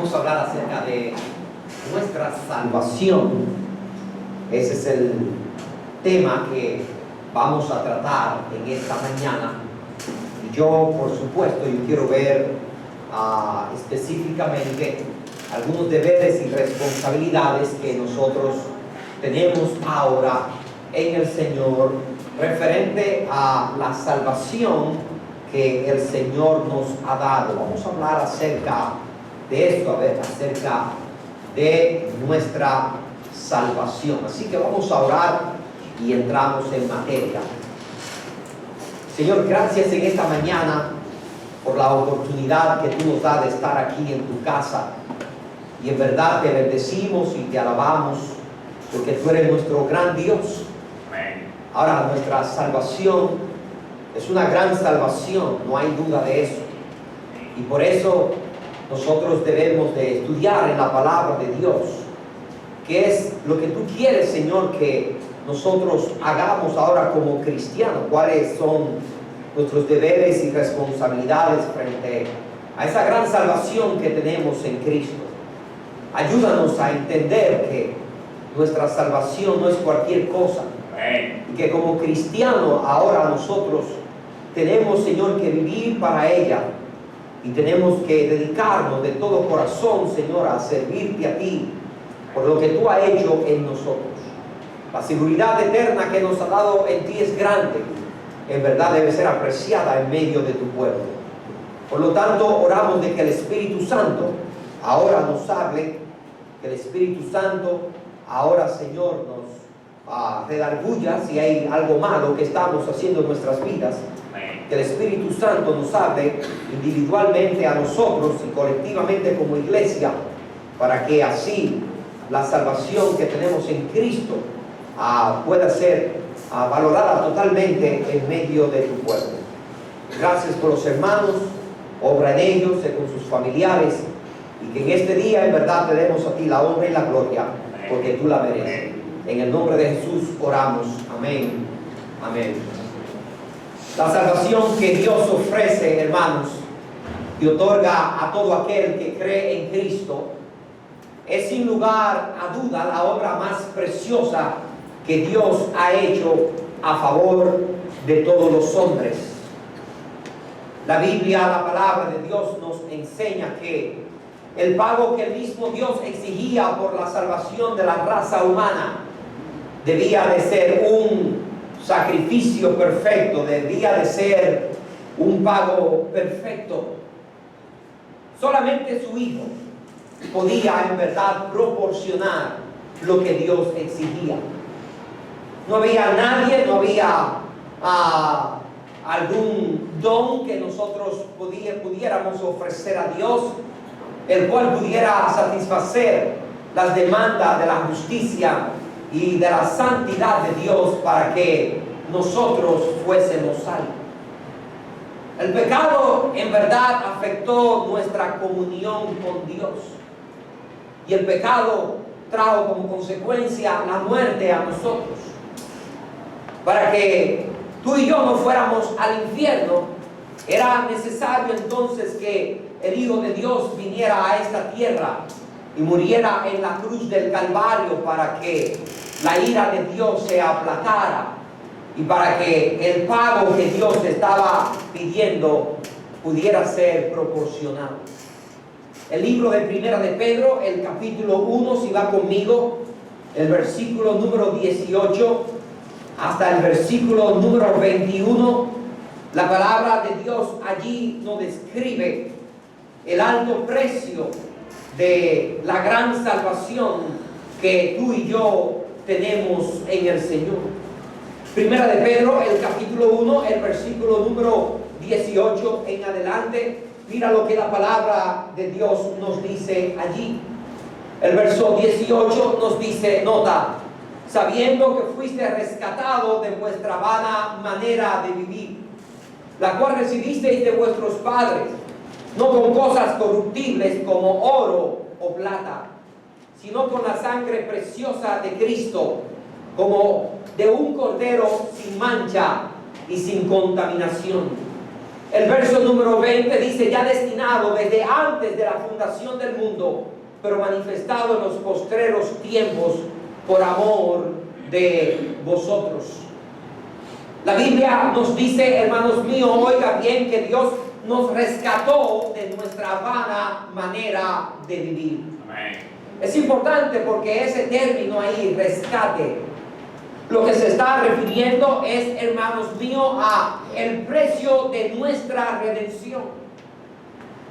Vamos a hablar acerca de nuestra salvación. Ese es el tema que vamos a tratar en esta mañana. Y yo, por supuesto, quiero ver específicamente algunos deberes y responsabilidades que nosotros tenemos ahora en el Señor referente a la salvación que el Señor nos ha dado. Vamos a hablar acerca de esto, acerca de nuestra salvación. Así que vamos a orar y entramos en materia. Señor, gracias en esta mañana por la oportunidad que tú nos das de estar aquí en tu casa. Y en verdad te bendecimos y te alabamos porque tú eres nuestro gran Dios. Ahora nuestra salvación es una gran salvación, no hay duda de eso. Y por eso nosotros debemos de estudiar en la palabra de Dios. ¿Qué es lo que tú quieres, Señor, que nosotros hagamos ahora como cristianos? ¿Cuáles son nuestros deberes y responsabilidades frente a esa gran salvación que tenemos en Cristo? Ayúdanos a entender que nuestra salvación no es cualquier cosa. Y que como cristianos ahora nosotros tenemos, Señor, que vivir para ella. Y tenemos que dedicarnos de todo corazón, Señor, a servirte a ti por lo que tú has hecho en nosotros. La seguridad eterna que nos ha dado en ti es grande. En verdad debe ser apreciada en medio de tu pueblo. Por lo tanto, oramos de que el Espíritu Santo ahora nos hable, que el Espíritu Santo ahora, Señor, nos redarguya si hay algo malo que estamos haciendo en nuestras vidas. Que el Espíritu Santo nos hable individualmente a nosotros y colectivamente como iglesia, para que así la salvación que tenemos en Cristo pueda ser valorada totalmente en medio de tu pueblo. Gracias por los hermanos, obra en ellos, con sus familiares, y que en este día en verdad te demos a ti la honra y la gloria, porque tú la mereces. En el nombre de Jesús oramos. Amén. Amén. La salvación que Dios ofrece, hermanos, y otorga a todo aquel que cree en Cristo, es sin lugar a duda la obra más preciosa que Dios ha hecho a favor de todos los hombres. La Biblia, la palabra de Dios, nos enseña que el pago que el mismo Dios exigía por la salvación de la raza humana debía de ser un sacrificio perfecto, debía de ser un pago perfecto. Solamente su Hijo podía en verdad proporcionar lo que Dios exigía. No había nadie, no había algún don que nosotros pudiéramos ofrecer a Dios, el cual pudiera satisfacer las demandas de la justicia y de la santidad de Dios para que nosotros fuésemos salvos. El pecado en verdad afectó nuestra comunión con Dios, y el pecado trajo como consecuencia la muerte a nosotros. Para que tú y yo no fuéramos al infierno, era necesario entonces que el Hijo de Dios viniera a esta tierra y muriera en la cruz del Calvario para que la ira de Dios se aplacara y para que el pago que Dios estaba pidiendo pudiera ser proporcionado. El libro de Primera de Pedro, el capítulo 1, si va conmigo, el versículo número 18 hasta el versículo número 21, la palabra de Dios allí nos describe el alto precio de la gran salvación que tú y yo tenemos en el Señor. Primera de Pedro, el capítulo 1, el versículo número 18 en adelante. Mira lo que la palabra de Dios nos dice allí. El verso 18 nos dice, nota, sabiendo que fuiste rescatado de vuestra vana manera de vivir, la cual recibisteis de vuestros padres, no con cosas corruptibles como oro o plata, sino con la sangre preciosa de Cristo, como de un cordero sin mancha y sin contaminación, El verso número 20 dice, ya destinado desde antes de la fundación del mundo, pero manifestado en los postreros tiempos por amor de vosotros. La Biblia nos dice, hermanos míos, oiga bien, que Dios nos rescató de nuestra vana manera de vivir. Amén. Es importante porque ese término ahí, rescate, lo que se está refiriendo es, hermanos míos, a el precio de nuestra redención.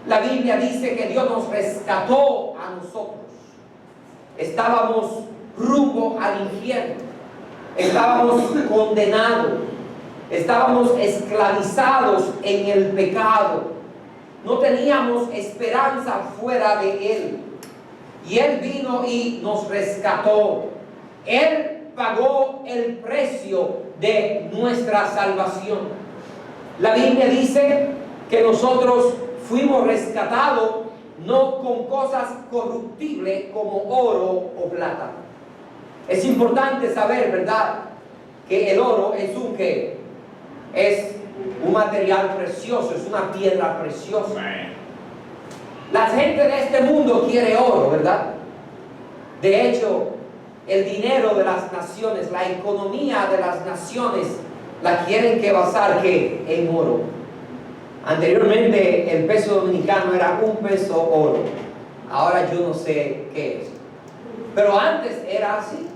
La Biblia dice que Dios nos rescató a nosotros. Estábamos rumbo al infierno. Estábamos condenados. Estábamos esclavizados en el pecado. No teníamos esperanza fuera de Él. Y Él vino y nos rescató. Él pagó el precio de nuestra salvación. La Biblia dice que nosotros fuimos rescatados no con cosas corruptibles como oro o plata. Es importante saber, ¿verdad?, que el oro es es un material precioso, es una piedra preciosa. La gente de este mundo quiere oro, ¿verdad? De hecho, el dinero de las naciones, la economía de las naciones, la quieren que basar en oro. Anteriormente el peso dominicano era un peso oro. Ahora yo no sé qué es. Pero antes era así.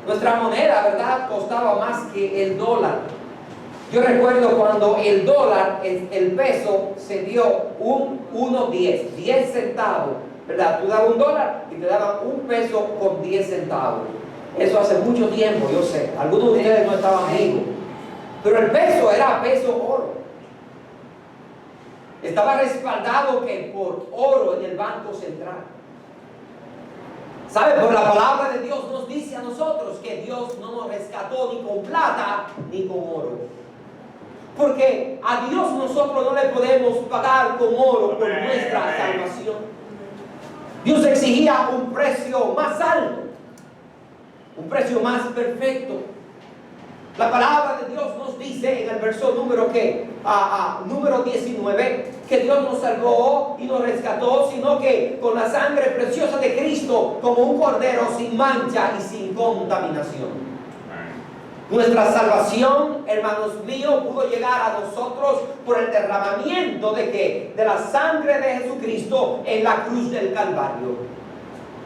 Nuestra moneda, ¿verdad?, costaba más que el dólar. Yo recuerdo cuando el dólar, el peso, se dio 10 centavos. ¿Verdad? Tú dabas un dólar y te daban un peso con 10 centavos. Eso hace mucho tiempo, yo sé. Algunos de ustedes no estaban vivos. Pero el peso era peso oro. Estaba respaldado por oro en el Banco Central. ¿Sabe? Por la palabra de Dios nos dice a nosotros que Dios no nos rescató ni con plata ni con oro. Porque a Dios nosotros no le podemos pagar con oro por nuestra salvación. Dios exigía un precio más alto, un precio más perfecto. La palabra de Dios nos dice en el verso número 19 que Dios nos salvó y nos rescató, sino que con la sangre preciosa de Cristo, como un cordero sin mancha y sin contaminación. Nuestra salvación, hermanos míos, pudo llegar a nosotros por el derramamiento de la sangre de Jesucristo en la cruz del Calvario.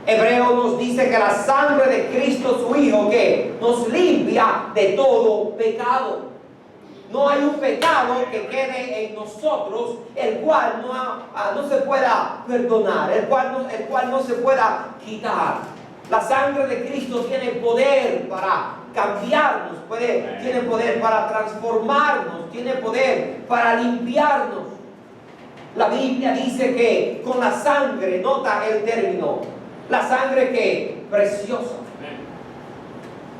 Hebreo nos dice que la sangre de Cristo, su Hijo, que nos limpia de todo pecado. No hay un pecado que quede en nosotros, el cual no se pueda perdonar, el cual no se pueda quitar. La sangre de Cristo tiene poder para cambiarnos, tiene poder para transformarnos, tiene poder para limpiarnos. La Biblia dice que con la sangre, nota el término, la sangre preciosa.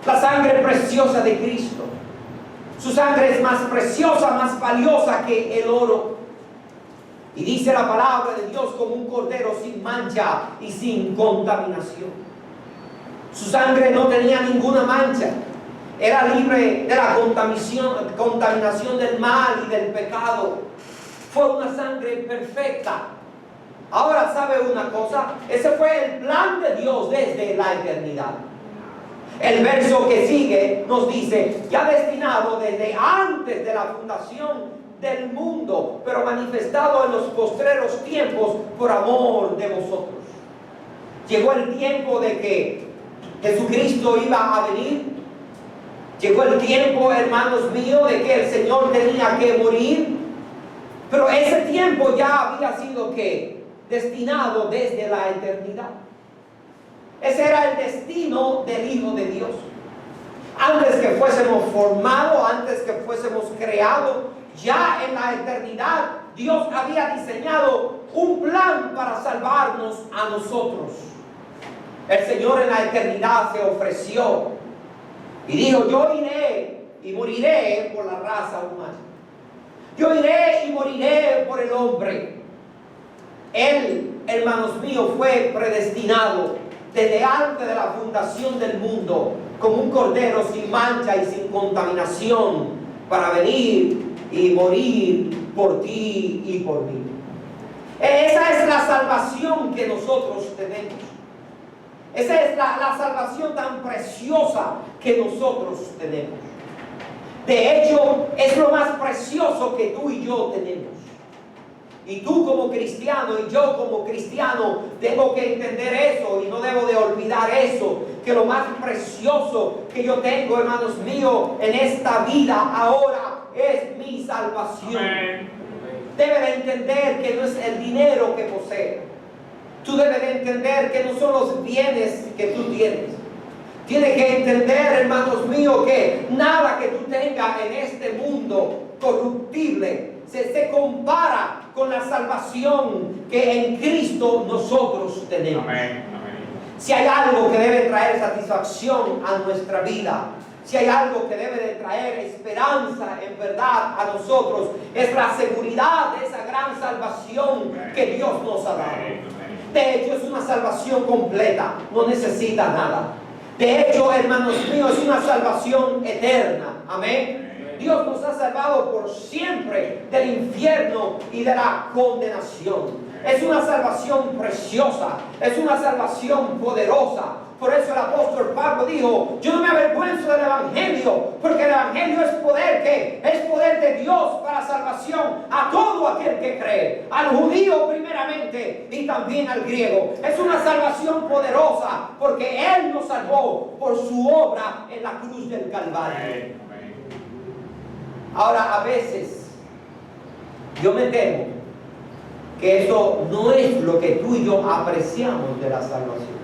La sangre preciosa de Cristo. Su sangre es más preciosa, más valiosa que el oro. Y dice la palabra de Dios como un cordero sin mancha y sin contaminación. Su sangre no tenía ninguna mancha. Era libre de la contaminación del mal y del pecado. Fue una sangre perfecta. Ahora, ¿sabe una cosa? Ese fue el plan de Dios desde la eternidad. El verso que sigue nos dice, ya destinado desde antes de la fundación del mundo, pero manifestado en los postreros tiempos por amor de vosotros. Llegó el tiempo de que Jesucristo iba a venir. Llegó el tiempo, hermanos míos, de que el Señor tenía que morir. Pero ese tiempo ya había sido destinado desde la eternidad. Ese era el destino del Hijo de Dios. Antes que fuésemos formados, antes que fuésemos creados, ya en la eternidad Dios había diseñado un plan para salvarnos a nosotros. El Señor en la eternidad se ofreció y dijo, yo iré y moriré por la raza humana. Yo iré y moriré por el hombre. Él, hermanos míos, fue predestinado desde antes de la fundación del mundo como un cordero sin mancha y sin contaminación para venir y morir por ti y por mí. Esa es la salvación que nosotros tenemos. Esa es la salvación tan preciosa que nosotros tenemos. De hecho, es lo más precioso que tú y yo tenemos. Y tú como cristiano y yo como cristiano tengo que entender eso y no debo de olvidar eso, que lo más precioso que yo tengo, hermanos míos, en esta vida ahora es mi salvación. Amén. Debe de entender que no es el dinero que posee. Tú debes de entender que no son los bienes que tú tienes. Tienes que entender, hermanos míos, que nada que tú tengas en este mundo corruptible se compara con la salvación que en Cristo nosotros tenemos. Amén. Si hay algo que debe traer satisfacción a nuestra vida, si hay algo que debe de traer esperanza en verdad a nosotros, es la seguridad de esa gran salvación que Dios nos ha dado. De hecho, es una salvación completa, no necesita nada. De hecho, hermanos míos, es una salvación eterna. Amén. Dios nos ha salvado por siempre del infierno y de la condenación. Es una salvación preciosa, es una salvación poderosa. Por eso el apóstol Pablo dijo: yo no me avergüenzo del evangelio, porque el evangelio es poder, ¿qué? Es poder de Dios para salvación a todo aquel que cree, al judío primeramente y también al griego. Es una salvación poderosa porque Él nos salvó por su obra en la cruz del Calvario. Ahora, a veces yo me temo que eso no es lo que tú y yo apreciamos de la salvación.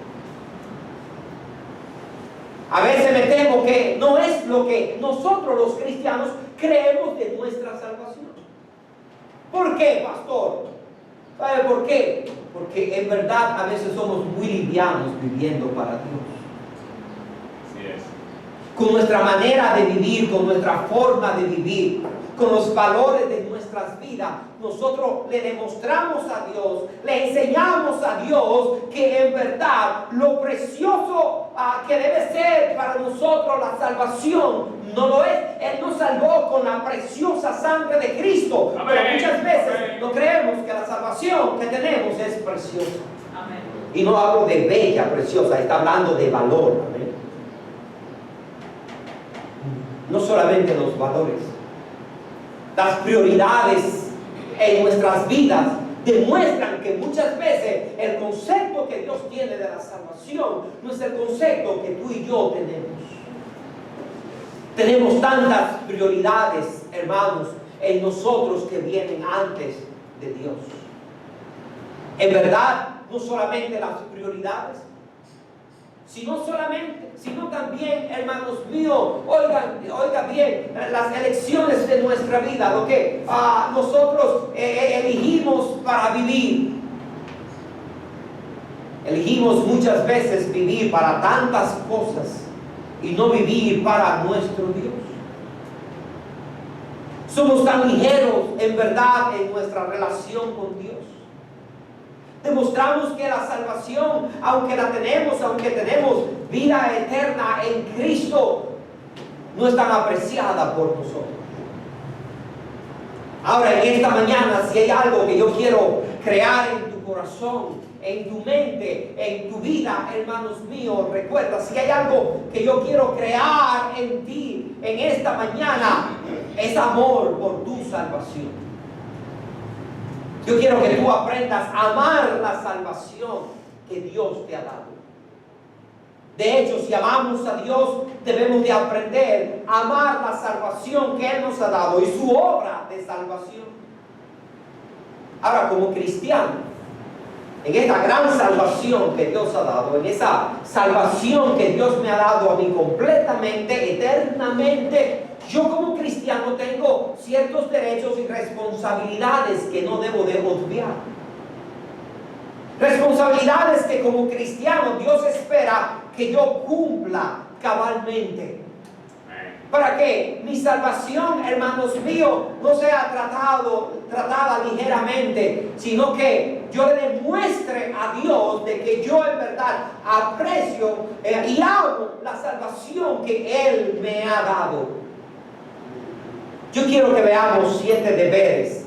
A veces me temo que no es lo que nosotros los cristianos creemos de nuestra salvación. ¿Por qué, pastor? ¿Sabe por qué? Porque en verdad a veces somos muy livianos viviendo para Dios. Así es. Con nuestra manera de vivir, con nuestra forma de vivir, con los valores de nuestras vidas, nosotros le demostramos a Dios, le enseñamos a Dios que en verdad lo precioso que debe ser para nosotros la salvación no lo es. Él nos salvó con la preciosa sangre de Cristo. Amén. Pero muchas veces no creemos que la salvación que tenemos es preciosa. Amén. Y no hablo de bella, preciosa, está hablando de valor. Amén. No solamente los valores, las prioridades en nuestras vidas demuestran que muchas veces el concepto que Dios tiene de la salvación no es el concepto que tú y yo tenemos. Tenemos tantas prioridades, hermanos, en nosotros que vienen antes de Dios. En verdad, no solamente las prioridades, sino también, hermanos míos, oiga bien, las elecciones de nuestra vida, lo que nosotros elegimos para vivir. Elegimos muchas veces vivir para tantas cosas y no vivir para nuestro Dios. Somos tan ligeros en verdad en nuestra relación con Dios. Demostramos que la salvación, aunque tenemos vida eterna en Cristo, no es tan apreciada por nosotros. Ahora, en esta mañana, si hay algo que yo quiero crear en tu corazón, en tu mente, en tu vida, hermanos míos, recuerda, si hay algo que yo quiero crear en ti en esta mañana, es amor por tu salvación. Yo quiero que tú aprendas a amar la salvación que Dios te ha dado. De hecho, si amamos a Dios, debemos de aprender a amar la salvación que Él nos ha dado y su obra de salvación. Ahora, como cristiano, en esta gran salvación que Dios ha dado, en esa salvación que Dios me ha dado a mí completamente, eternamente, yo como cristiano tengo ciertos derechos y responsabilidades que no debo de obviar. Responsabilidades que como cristiano Dios espera que yo cumpla cabalmente. Para que mi salvación, hermanos míos, no sea tratada ligeramente, sino que yo le demuestre a Dios de que yo en verdad aprecio y amo la salvación que Él me ha dado. Yo quiero que veamos 7 deberes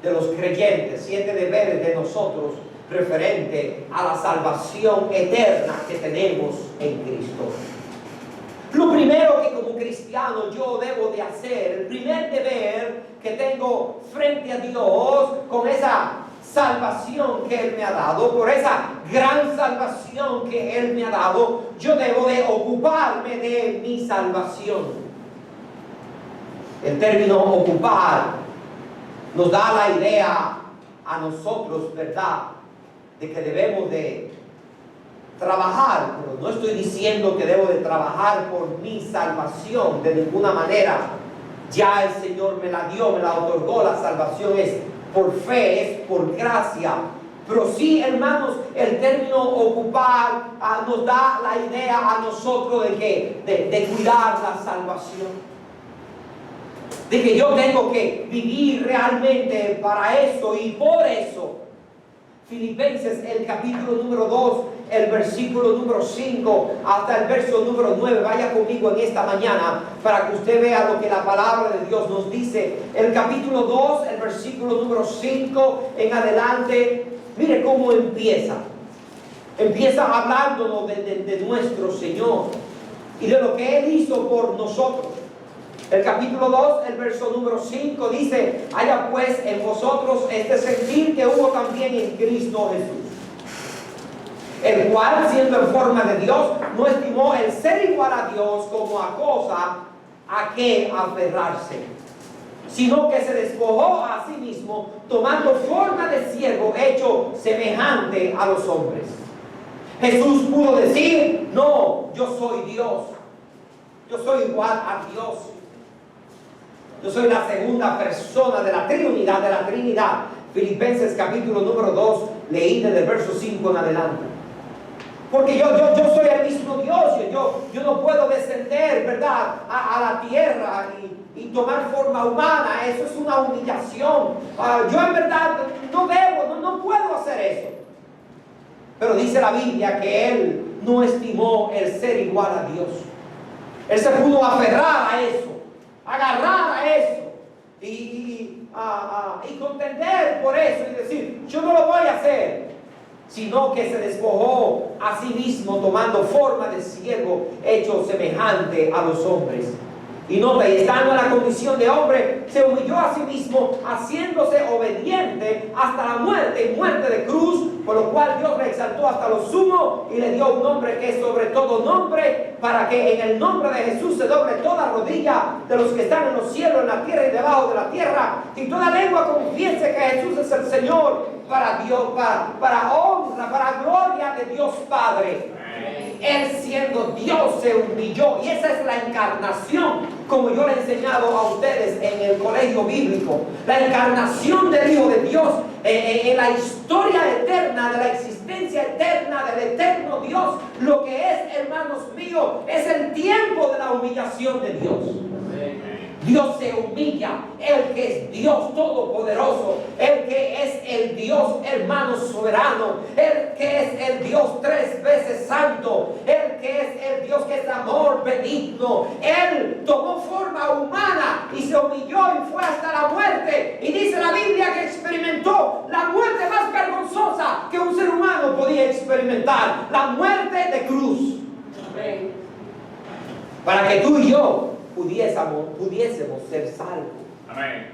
de los creyentes, 7 deberes de nosotros referente a la salvación eterna que tenemos en Cristo. Lo primero que como cristiano yo debo de hacer, el primer deber que tengo frente a Dios con esa salvación que Él me ha dado, por esa gran salvación que Él me ha dado, yo debo de ocuparme de mi salvación. El término ocupar nos da la idea a nosotros, ¿verdad?, de que debemos de trabajar, pero no estoy diciendo que debo de trabajar por mi salvación de ninguna manera. Ya el Señor me la dio, me la otorgó. La salvación es por fe, es por gracia. Pero sí, hermanos, el término ocupar nos da la idea a nosotros de cuidar la salvación. De que yo tengo que vivir realmente para eso, y por eso Filipenses, el capítulo número 2, el versículo número 5 hasta el verso número 9. Vaya conmigo en esta mañana para que usted vea lo que la palabra de Dios nos dice. El capítulo 2, el versículo número 5 en adelante. Mire cómo empieza. Empieza hablándonos de nuestro Señor y de lo que Él hizo por nosotros. El capítulo 2, el verso número 5 dice: haya pues en vosotros este sentir que hubo también en Cristo Jesús, el cual, siendo en forma de Dios, no estimó el ser igual a Dios como a cosa a que aferrarse, sino que se despojó a sí mismo, tomando forma de siervo, hecho semejante a los hombres. Jesús pudo decir: no, yo soy Dios, yo soy igual a Dios. Yo soy la segunda persona de la Trinidad, Filipenses capítulo número 2, leí desde el verso 5 en adelante. Porque yo soy el mismo Dios. Yo no puedo descender, ¿verdad?, a la tierra y tomar forma humana. Eso es una humillación. Yo en verdad no puedo hacer eso. Pero dice la Biblia que Él no estimó el ser igual a Dios. Él se pudo aferrar a eso, agarrar a eso y contender por eso y decir: yo no lo voy a hacer, sino que se despojó a sí mismo, tomando forma de siervo, hecho semejante a los hombres. Y nota, y estando en la condición de hombre, se humilló a sí mismo, haciéndose obediente hasta la muerte, y muerte de cruz, por lo cual Dios le exaltó hasta lo sumo y le dio un nombre que es sobre todo nombre, para que en el nombre de Jesús se doble toda rodilla de los que están en los cielos, en la tierra y debajo de la tierra, y toda lengua confiese que Jesús es el Señor, para Dios, para honra, para gloria de Dios Padre. Él, siendo Dios, se humilló, y esa es la encarnación, como yo le he enseñado a ustedes en el colegio bíblico. La encarnación del Hijo de Dios en la historia eterna, de la existencia eterna del eterno Dios. Lo que es, hermanos míos, es el tiempo de la humillación de Dios. Dios se humilla, el que es Dios todopoderoso, el que es el Dios, hermano, soberano, el que es el Dios 3 veces santo, el que es el Dios que es amor benigno. Él tomó forma humana y se humilló y fue hasta la muerte, y dice la Biblia que experimentó la muerte más vergonzosa que un ser humano podía experimentar, la muerte de cruz. Amén. Para que tú y yo pudiésemos ser salvos. Amén.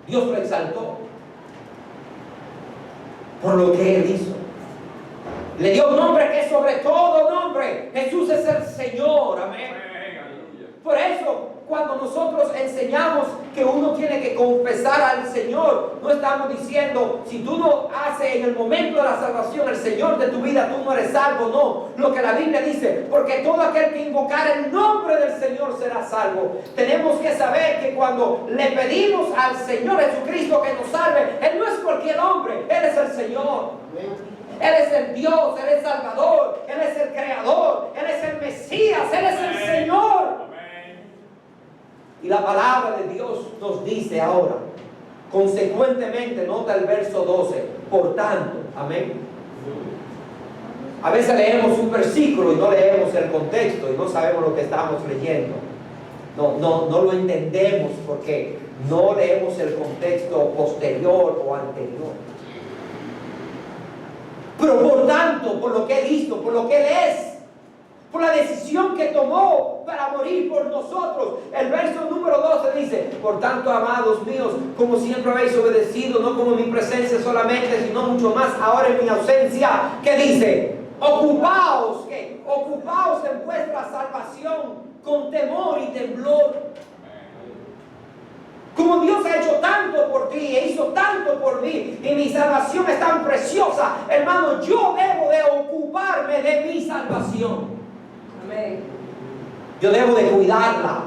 Dios lo exaltó por lo que Él hizo. Le dio un nombre que es sobre todo nombre. Jesús es el Señor. Amén. Por eso, cuando nosotros enseñamos que uno tiene que confesar al Señor, no estamos diciendo: si tú no haces en el momento de la salvación el Señor de tu vida, tú no eres salvo. No, lo que la Biblia dice: porque todo aquel que invocar el nombre del Señor será salvo. Tenemos que saber que cuando le pedimos al Señor Jesucristo que nos salve, Él no es cualquier hombre, Él es el Señor. Él es el Dios, Él es Salvador, Él es el Creador, Él es el Mesías, Él es el Señor. Y la palabra de Dios nos dice ahora, consecuentemente, nota el verso 12, por tanto, amén. A veces leemos un versículo y no leemos el contexto y no sabemos lo que estamos leyendo. no lo entendemos porque no leemos el contexto posterior o anterior. Pero por tanto, por lo que Él hizo, por lo que Él es, por la decisión que tomó para morir por nosotros. El verso número 12 dice: por tanto, amados míos, como siempre habéis obedecido, no como en mi presencia solamente, sino mucho más ahora en mi ausencia. ¿Qué dice? Ocupaos, ¿qué? Ocupaos en vuestra salvación con temor y temblor. Como Dios ha hecho tanto por ti e hizo tanto por mí, y mi salvación es tan preciosa, hermano, yo debo de ocuparme de mi salvación. Amén. Yo debo de cuidarla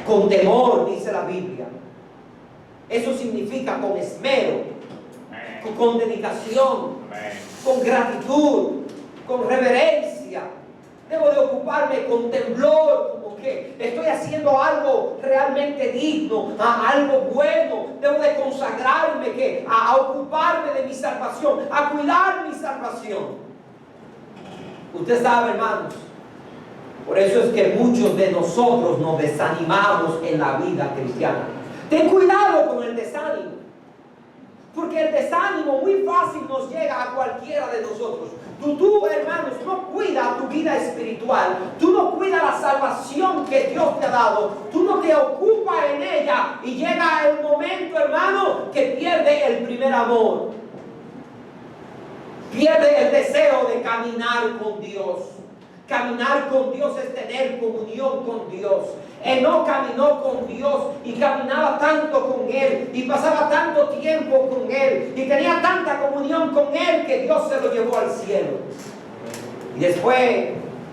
con temor, dice la Biblia. Eso significa con esmero, con dedicación, con gratitud, con reverencia. Debo de ocuparme con temblor, como que estoy haciendo algo realmente digno, algo bueno. Debo de consagrarme a ocuparme de mi salvación, a cuidar mi salvación. Usted sabe, hermanos, por eso es que muchos de nosotros nos desanimamos en la vida cristiana. Ten cuidado con el desánimo, porque el desánimo muy fácil nos llega a cualquiera de nosotros. Tú, hermanos, no cuidas tu vida espiritual, tú no cuidas la salvación que Dios te ha dado, tú no te ocupas en ella, y llega el momento, hermano, que pierde el primer amor, pierde el deseo de caminar con Dios. Caminar con Dios es tener comunión con Dios. Enoc caminó con Dios y caminaba tanto con Él y pasaba tanto tiempo con Él y tenía tanta comunión con Él que Dios se lo llevó al cielo. Y después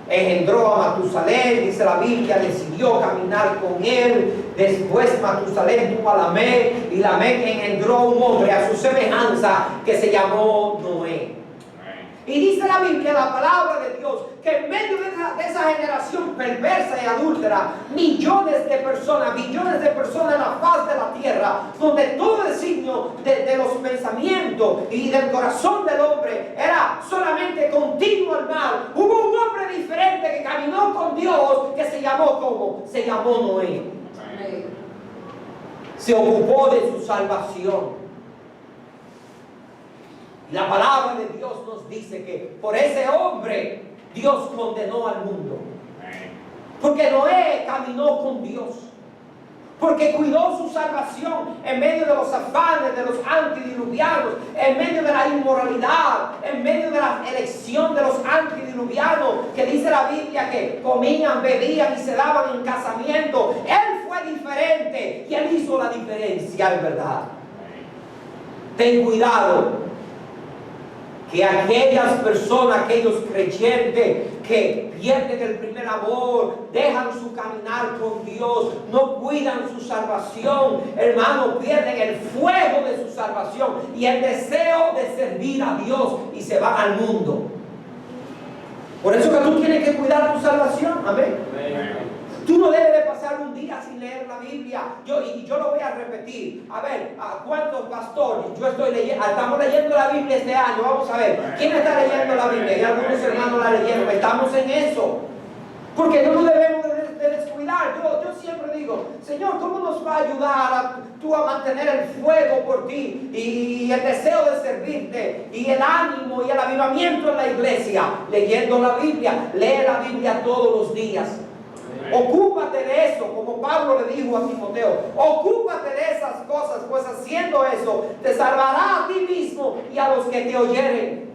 engendró a Matusalén, dice la Biblia, decidió caminar con Él. Después Matusalén tuvo a Lamec, y Lamec engendró un hombre a su semejanza que se llamó Noé. Y dice la Biblia, la palabra de Dios, que en medio de esa generación perversa y adúltera, millones de personas en la faz de la tierra, donde todo el signo de los pensamientos y del corazón del hombre era solamente continuo al mal, hubo un hombre diferente que caminó con Dios, que se llamó ¿cómo? Se llamó Noé. Se ocupó de su salvación. La palabra de Dios nos dice que por ese hombre Dios condenó al mundo. Porque Noé caminó con Dios. Porque cuidó su salvación en medio de los afanes de los antidiluvianos, en medio de la inmoralidad, en medio de la elección de los antidiluvianos, que dice la Biblia que comían, bebían y se daban en casamiento. Él fue diferente y él hizo la diferencia, en verdad. Ten cuidado que aquellas personas, aquellos creyentes que pierden el primer amor, dejan su caminar con Dios, no cuidan su salvación, hermano, pierden el fuego de su salvación y el deseo de servir a Dios y se van al mundo. Por eso que tú tienes que cuidar tu salvación, amén. Tú no debes de pasar un día sin leer la Biblia. Yo lo voy a repetir. A ver, ¿cuántos pastores? Estamos leyendo la Biblia este año. Vamos a ver. ¿Quién está leyendo la Biblia? Y algunos hermanos la leyeron. Estamos en eso. Porque no nos debemos de descuidar. Yo siempre digo, Señor, ¿cómo nos va a ayudar tú a mantener el fuego por ti y el deseo de servirte y el ánimo y el avivamiento en la iglesia? Leyendo la Biblia. Lee la Biblia todos los días. Ocúpate de eso, como Pablo le dijo a Timoteo. Ocúpate de esas cosas, pues haciendo eso te salvará a ti mismo y a los que te oyeren.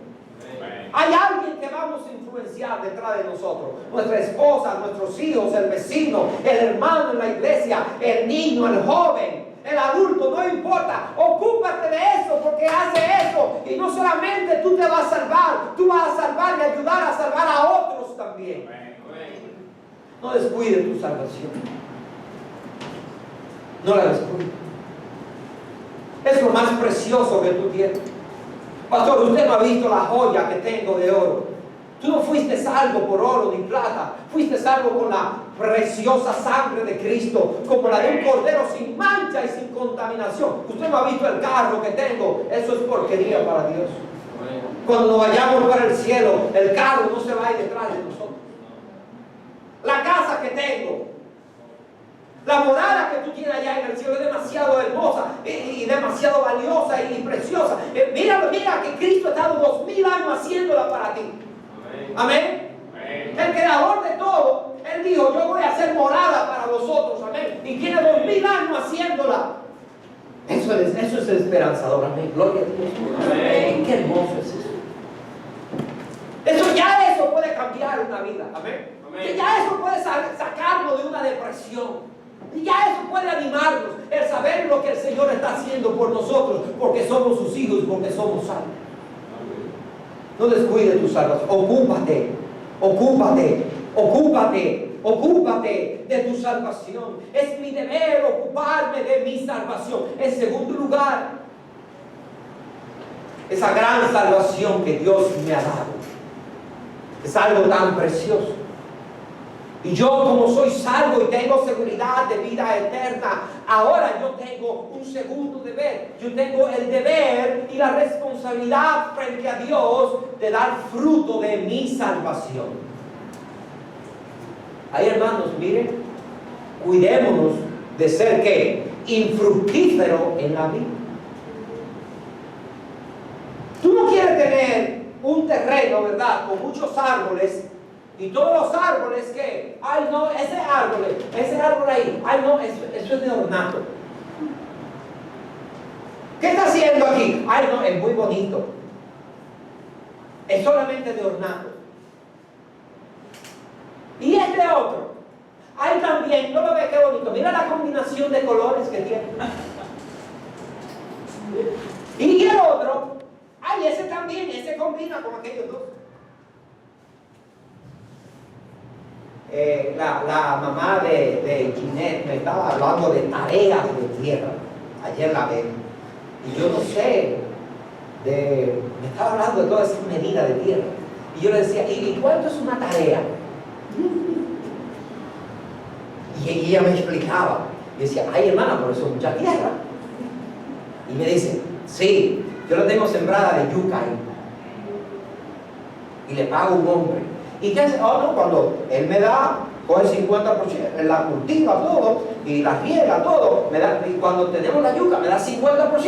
Hay alguien que vamos a influenciar detrás de nosotros. Nuestra esposa, nuestros hijos, el vecino, el hermano en la iglesia, el niño, el joven, el adulto, no importa. Ocúpate de eso, porque hace eso y no solamente tú te vas a salvar, tú vas a salvar y ayudar a salvar a otros también. No descuide tu salvación. No la descuide. Es lo más precioso que tú tienes. Pastor, usted no ha visto la joya que tengo de oro. Tú no fuiste salvo por oro ni plata. Fuiste salvo con la preciosa sangre de Cristo, como la de un cordero sin mancha y sin contaminación. Usted no ha visto el carro que tengo. Eso es porquería para Dios. Cuando vayamos para el cielo, el carro no se va a ir detrás de nosotros. La casa que tengo, La morada que tú tienes allá en el cielo es demasiado hermosa y demasiado valiosa y preciosa. Mira que Cristo ha estado 2000 años haciéndola para ti. Amén. El creador de todo, Él dijo, yo voy a hacer morada para vosotros. Amén. Y tiene 2000 años haciéndola. Eso es esperanzador. Amén. Gloria a Dios. Amén. Qué hermoso es eso. Eso puede cambiar una vida. Amén. Que ya eso puede sacarnos de una depresión. Y ya eso puede animarnos, el saber lo que el Señor está haciendo por nosotros, porque somos sus hijos, porque somos salvos. No descuide tu salvación. Ocúpate de tu salvación. Es mi deber ocuparme de mi salvación. En segundo lugar, esa gran salvación que Dios me ha dado es algo tan precioso. Y yo, como soy salvo y tengo seguridad de vida eterna, ahora yo tengo un segundo deber. Yo tengo el deber y la responsabilidad frente a Dios de dar fruto de mi salvación. Ahí, hermanos, miren, cuidémonos de ser ¿qué? Infructífero en la vida. Tú no quieres tener un terreno, ¿verdad?, con muchos árboles. Y todos los árboles que, ay no, ese árbol ahí, ay no, eso es de ornato. ¿Qué está haciendo aquí? Ay no, es muy bonito. Es solamente de ornato. Y este otro, ay también, no lo ve qué bonito. Mira la combinación de colores que tiene. Y el otro, ay ese también, ese combina con aquellos dos. La mamá de Ginette me estaba hablando de tareas de tierra. Ayer la vi. Y yo no sé, me estaba hablando de todas esas medidas de tierra. Y yo le decía, ¿y cuánto es una tarea? Y ella me explicaba. Y decía, ay hermana, por eso es mucha tierra. Y me dice, sí, yo la tengo sembrada de yuca ahí. Y le pago un hombre. ¿Y qué hace? No, cuando él me da, coge el 50%, él la cultiva todo y la riega todo, y cuando tenemos la yuca me da 50%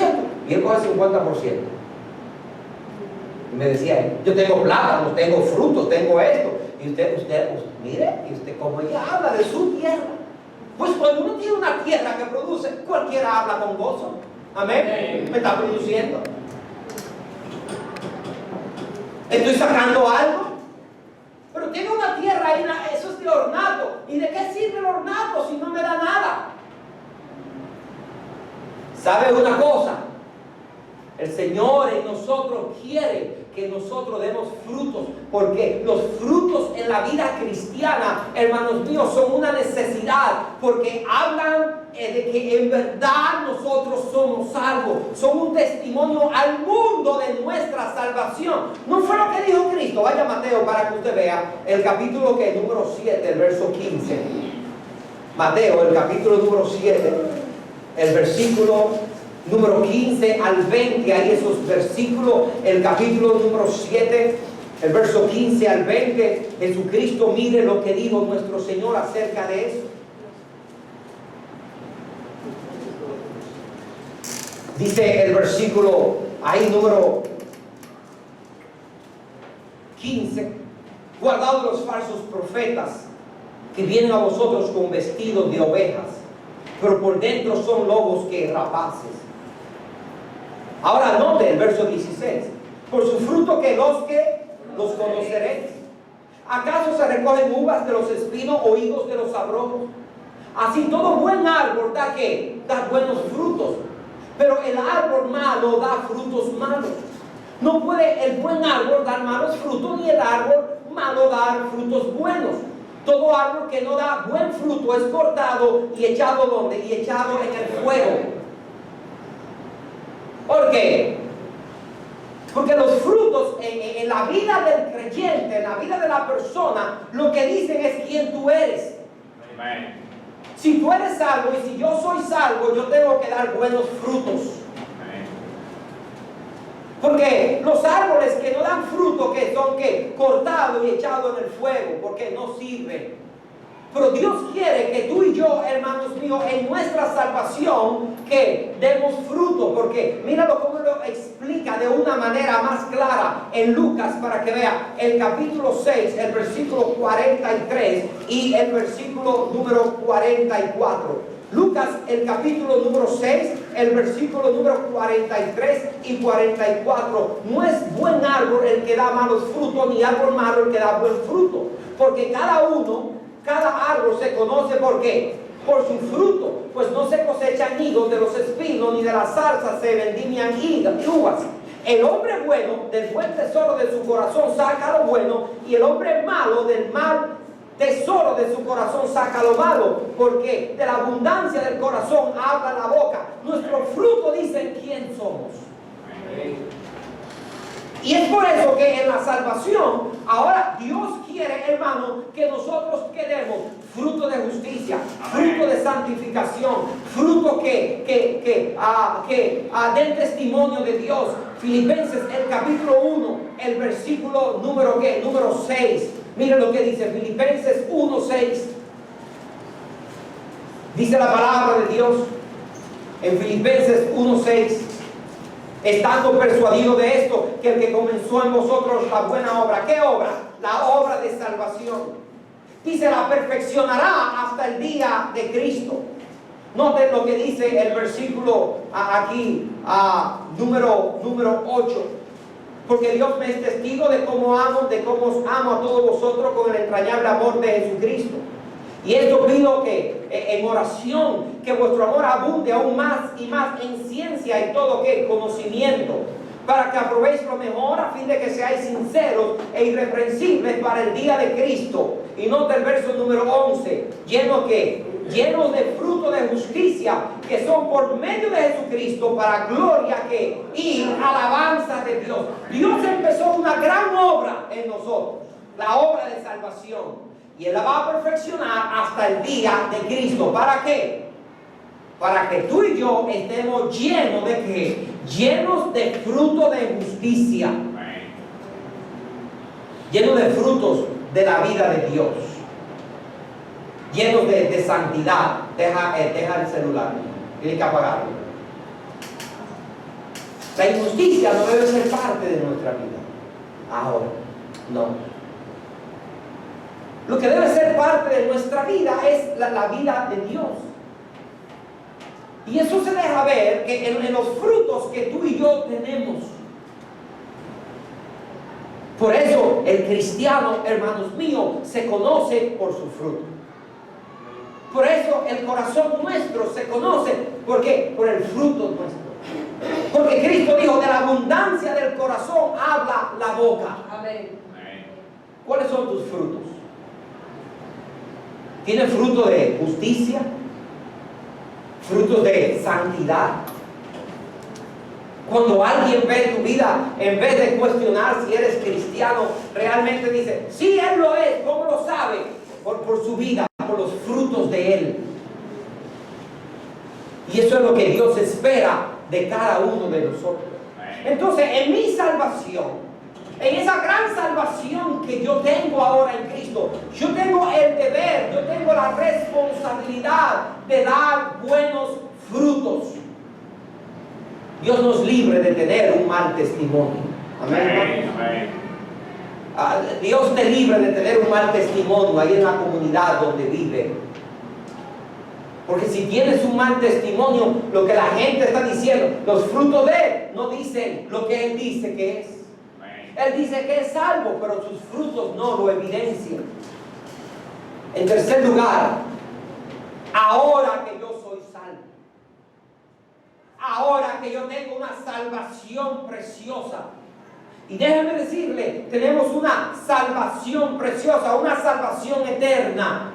y él coge el 50%. Y me decía él, yo tengo plátanos, tengo frutos, tengo esto. Y usted, mire, y usted como ella habla de su tierra. Pues cuando uno tiene una tierra que produce, cualquiera habla con gozo. Amén. Me está produciendo. Estoy sacando algo. Pero tiene una tierra ahí, eso es de ornato. ¿Y de qué sirve el ornato si no me da nada? ¿Sabe una cosa? El Señor en nosotros quiere que nosotros demos frutos, porque los frutos en la vida cristiana, hermanos míos, son una necesidad, porque hablan de que en verdad nosotros somos salvos, son un testimonio al mundo de nuestra salvación. ¿No fue lo que dijo Cristo? Vaya a Mateo para que usted vea el capítulo número 7, el verso 15. Mateo, el capítulo número 7, el versículo número 15 al 20, hay esos versículos, el capítulo número 7, el verso 15 al 20, Jesucristo, mire lo que dijo nuestro Señor acerca de eso. Dice el versículo, ahí número 15, guardaos de los falsos profetas que vienen a vosotros con vestidos de ovejas, pero por dentro son lobos que rapaces. Ahora note el verso 16. Por su fruto que los conoceréis. ¿Acaso se recogen uvas de los espinos o higos de los abrojos? Así todo buen árbol da ¿qué? Da buenos frutos. Pero el árbol malo da frutos malos. No puede el buen árbol dar malos frutos, ni el árbol malo dar frutos buenos. Todo árbol que no da buen fruto es cortado y echado ¿dónde? Y echado en el fuego. ¿Por qué? Porque los frutos en la vida del creyente, en la vida de la persona, lo que dicen es quién tú eres. Amen. Si tú eres salvo y si yo soy salvo, yo tengo que dar buenos frutos. Amen. Porque los árboles que no dan fruto, que son ¿qué? Cortados y echados en el fuego, porque no sirven. Pero Dios quiere que tú y yo, hermanos míos, en nuestra salvación, que demos fruto. Porque míralo cómo lo explica de una manera más clara en Lucas, para que vea el capítulo 6, el versículo 43 y el versículo número 44. Lucas, el capítulo número 6, el versículo número 43 y 44. No es buen árbol el que da malos frutos, ni árbol malo el que da buen fruto. Porque cada árbol se conoce ¿por qué? Por su fruto. Pues no se cosechan higos de los espinos, ni de las zarzas se vendimian uvas. El hombre bueno del buen tesoro de su corazón saca lo bueno, y el hombre malo del mal tesoro de su corazón saca lo malo, porque de la abundancia del corazón habla la boca. Nuestro fruto dice quién somos. Y es por eso que en la salvación, ahora Dios quiere, hermano, que nosotros queremos fruto de justicia, fruto de santificación, fruto que den testimonio de Dios. Filipenses, el capítulo 1, el versículo número 6. Miren lo que dice Filipenses 1:6. Dice la palabra de Dios en Filipenses 1:6. Estando persuadido de esto, que el que comenzó en vosotros la buena obra. ¿Qué obra? La obra de salvación. Dice, la perfeccionará hasta el día de Cristo. Noten lo que dice el versículo aquí, número 8. Porque Dios me es testigo de cómo os amo a todos vosotros con el entrañable amor de Jesucristo. Y esto pido que en oración, que vuestro amor abunde aún más y más en ciencia y todo conocimiento, para que aprobéis lo mejor, a fin de que seáis sinceros e irreprensibles para el día de Cristo. Y nota el verso número 11, llenos de fruto de justicia, que son por medio de Jesucristo, para gloria y alabanza de Dios. Dios empezó una gran obra en nosotros, la obra de salvación, y Él la va a perfeccionar hasta el día de Cristo. ¿Para qué? Para que tú y yo estemos llenos de ¿qué? Llenos de fruto de justicia, llenos de frutos de la vida de Dios, llenos de santidad. Deja el celular, tiene que apagarlo. La injusticia no debe ser parte de nuestra vida. Ahora, no. Lo que debe ser parte de nuestra vida es la vida de Dios. Y eso se deja ver que en los frutos que tú y yo tenemos. Por eso el cristiano, hermanos míos, se conoce por su fruto. Por eso el corazón nuestro se conoce. ¿Por qué? Por el fruto nuestro. Porque Cristo dijo, de la abundancia del corazón habla la boca. Amén. ¿Cuáles son tus frutos? ¿Tienes fruto de justicia? ¿Frutos de santidad? Cuando alguien ve tu vida, en vez de cuestionar si eres cristiano, realmente dice, sí, él lo es. ¿Cómo lo sabe? Por su vida, por los frutos de él. Y eso es lo que Dios espera de cada uno de nosotros. Entonces, en mi salvación, en esa gran salvación que yo tengo ahora en Cristo, yo tengo el deber, yo tengo la responsabilidad de dar buenos frutos. Dios nos libre de tener un mal testimonio. Amén. Dios te libre de tener un mal testimonio ahí en la comunidad donde vive. Porque si tienes un mal testimonio, lo que la gente está diciendo, los frutos de él no dicen lo que él dice que es. Él dice que es salvo, pero sus frutos no lo evidencian. En tercer lugar, ahora que yo soy salvo, ahora que yo tengo una salvación preciosa, y déjame decirle, tenemos una salvación preciosa, una salvación eterna.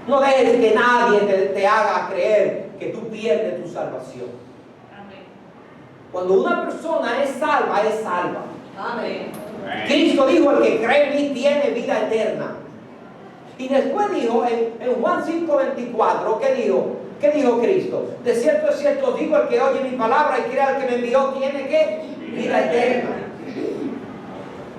No dejes que nadie te haga creer que tú pierdes tu salvación. Amén. Cuando una persona es salva, es salva. Amén. Cristo dijo, el que cree en mí tiene vida eterna. Y después dijo en Juan 5:24, ¿qué dijo? ¿Qué dijo Cristo? De cierto es cierto, digo, el que oye mi palabra y cree al que me envió tiene ¿qué? Vida eterna.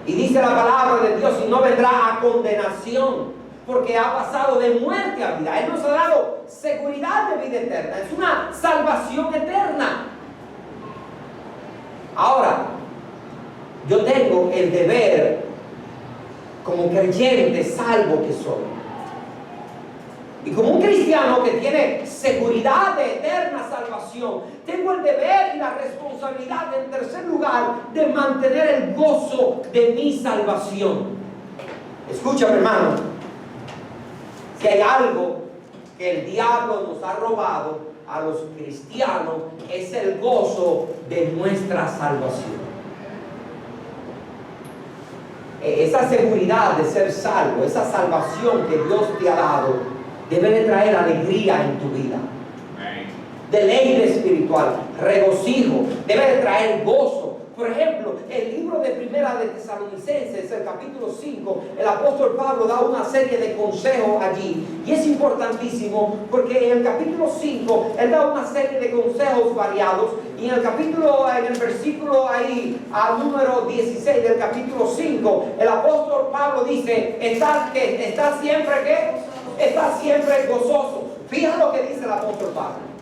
Y dice la palabra de Dios, y no vendrá a condenación, porque ha pasado de muerte a vida. Él nos ha dado seguridad de vida eterna. Es una salvación eterna. Ahora, yo tengo el deber, como creyente salvo que soy, y como un cristiano que tiene seguridad de eterna salvación, tengo el deber y la responsabilidad, en tercer lugar, de mantener el gozo de mi salvación. Escúchame, hermano, si hay algo que el diablo nos ha robado a los cristianos, es el gozo de nuestra salvación. Esa seguridad de ser salvo, esa salvación que Dios te ha dado, debe de traer alegría en tu vida, deleite espiritual, regocijo, debe de traer gozo. Por ejemplo, el libro de Primera de Tesalonicenses, el capítulo 5, el apóstol Pablo da una serie de consejos allí, y es importantísimo porque en el capítulo 5 él da una serie de consejos variados, y en el versículo ahí al número 16 del capítulo 5, el apóstol Pablo dice: está siempre ¿qué? Está siempre gozoso. Fíjate lo que dice el apóstol Pablo.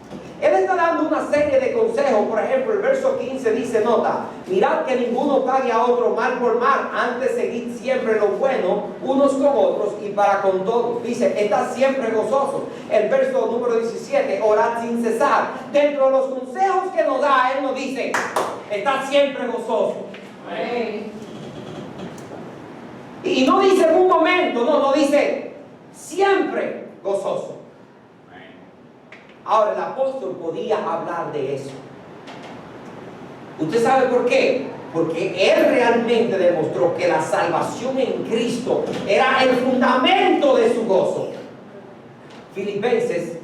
Él está dando una serie de consejos. Por ejemplo, el verso 15 dice, nota: mirad que ninguno pague a otro mal por mal, antes seguid siempre lo bueno unos con otros y para con todos. Dice, estad siempre gozosos. El verso número 17, orad sin cesar. Dentro de los consejos que nos da, él nos dice, estad siempre gozosos. Y no dice en un momento, no dice siempre gozoso. Ahora, el apóstol podía hablar de eso. ¿Usted sabe por qué? Porque él realmente demostró que la salvación en Cristo era el fundamento de su gozo. Filipenses,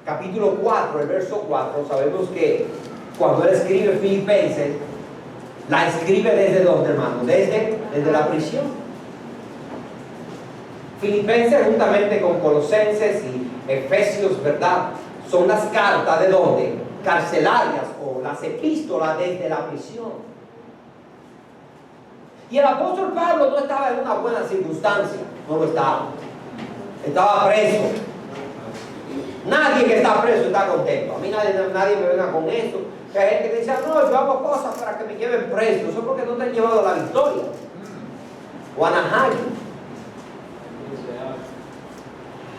capítulo 4, el verso 4, sabemos que cuando él escribe Filipenses, la escribe ¿desde dónde, hermano? Desde la prisión. Filipenses, juntamente con Colosenses y Efesios, ¿verdad?, son las cartas ¿de dónde? Carcelarias, o las epístolas desde la prisión. Y el apóstol Pablo no estaba en una buena circunstancia, no lo estaba. Estaba preso. Nadie que está preso está contento. A mí nadie me venga con eso. Que hay gente que dice, no, yo hago cosas para que me lleven preso. Eso es porque no te han llevado a la victoria o a Najayo.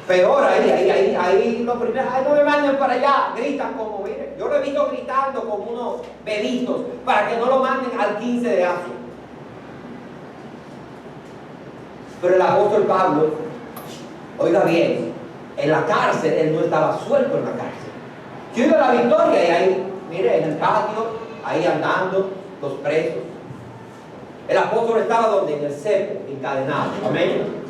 Peor, ahí lo primero, no me manden para allá, gritan como, mire, yo lo he visto gritando como unos bebitos para que no lo manden al 15 de Asia. Pero el apóstol Pablo, oiga bien, en la cárcel, él no estaba suelto en la cárcel. Yo iba a la victoria y ahí, mire, en el patio, ahí andando, los presos. El apóstol estaba donde, en el cepo, encadenado, amén.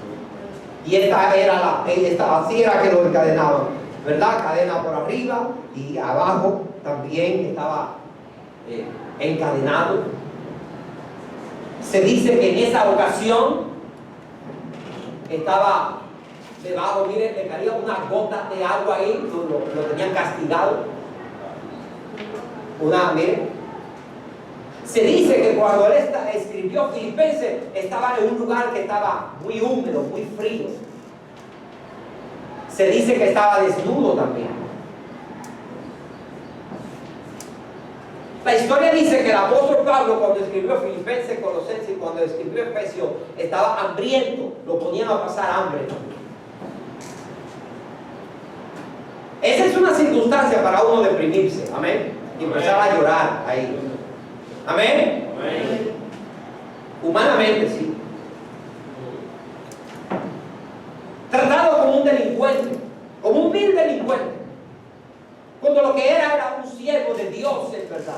Y así era que lo encadenaban, ¿verdad? Cadena por arriba y abajo también estaba encadenado. Se dice que en esa ocasión estaba debajo, mire, le caía una gota de agua ahí, lo tenían castigado. Mire. Se dice que cuando él escribió Filipenses, estaba en un lugar que estaba muy húmedo, muy frío. Se dice que estaba desnudo también. La historia dice que el apóstol Pablo, cuando escribió Filipenses, Colosenses y cuando escribió Efesios, estaba hambriento, lo ponían a pasar hambre también. Esa es una circunstancia para uno deprimirse, amén, y empezar a llorar ahí. Amén. Amén. Humanamente sí. Tratado como un delincuente, como un vil delincuente, cuando lo que era un siervo de Dios en verdad.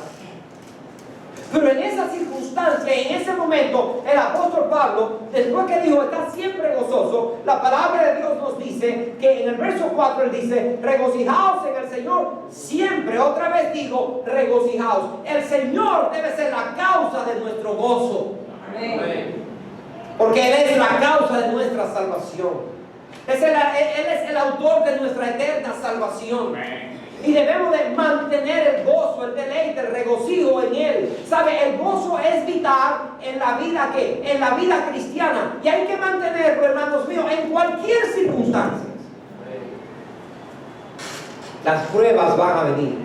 Pero en esa circunstancia, en ese momento, el apóstol Pablo, después que dijo, está siempre gozoso, la palabra de Dios nos dice que en el verso 4 él dice, regocijaos en el Señor siempre. Otra vez digo, regocijaos. El Señor debe ser la causa de nuestro gozo. Amén. Porque Él es la causa de nuestra salvación. Él es el autor de nuestra eterna salvación. Amén. Y debemos de mantener el gozo, el deleite, el regocijo en Él. ¿Sabe? El gozo es vital en la vida en la vida cristiana. Y hay que mantenerlo, hermanos míos, en cualquier circunstancia. Las pruebas van a venir.